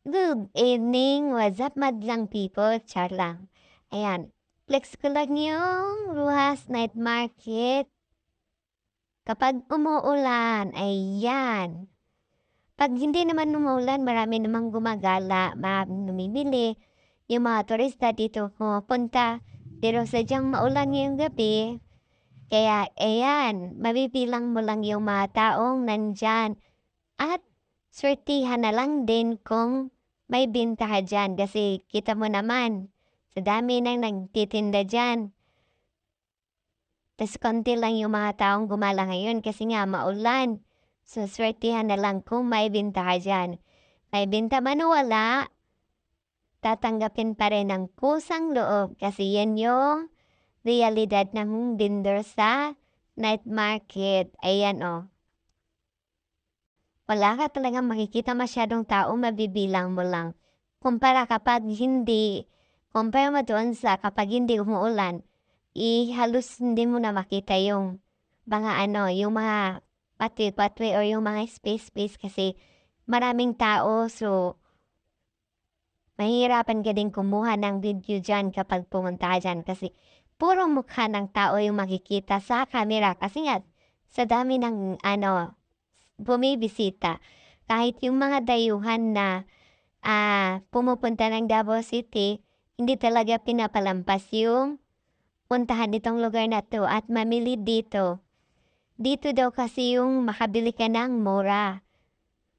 Good evening, what's up madlang people? Char lang. Ayan, flex ko lang yung Ruhas Night Market. Kapag umuulan, ayan. Pag hindi naman umuulan, marami namang gumagala, namimili. Yung mga turista dito pumupunta. Pero sadyang maulan ngayong gabi. Kaya ayan, mabibilang mo lang yung mga taong nandyan. At swertihan na lang din kung may binta ka diyan kasi kita mo naman sa dami ng nagtitinda diyan. Tas konti lang yung mga taong gumala ngayon kasi nga maulan. So swertihan na lang kung may binta ka diyan. May binta man o wala, tatanggapin pa rin ng kusang loob kasi yan yung realidad ng vendor sa night market. Ayan o. Wala ka talagang makikita masyadong tao, mabibilang mo lang. Kumpara kapag hindi, compare mo doon sa kapag hindi umuulan, halos hindi mo na makita yung mga yung mga patwi-patwi or yung mga space-space kasi maraming tao. So, mahihirapan ka din kumuha ng video dyan kapag pumunta ka dyan kasi puro mukha ng tao yung makikita sa camera kasi nga sa dami ng bumibisita. Kahit yung mga dayuhan na pumupunta ng Davao City, hindi talaga pinapalampas yung puntahan nitong lugar na 'to at mamili dito. Dito daw kasi yung makabili ka ng mura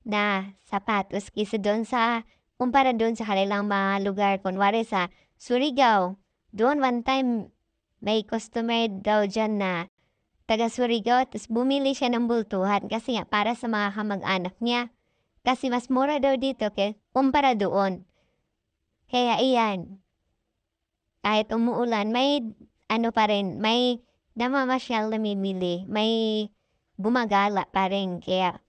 na sapatos kaysa doon sa kumpara doon sa kanilang mga lugar. Kunwari sa Surigao, doon one time may customer daw diyan na taga Surigao ta's bumili siya ng bultuhan kasi nga para sa mga kamag-anak niya. Kasi mas mura daw dito kumpara doon. Kaya iyan, kahit umuulan may pa rin, may namamasyal namimili, may gumagala pa rin. Kaya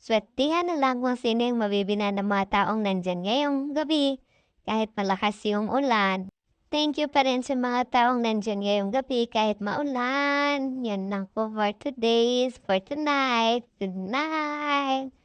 swertihan na lang kung sino yung mabibili ng mga taong nandiyan ngayong gabi kahit malakas yung ulan. Thank you pa rin sa mga taong nandiyan ngayong gabi kahit maulan. Yan lang po for tonight. Good night.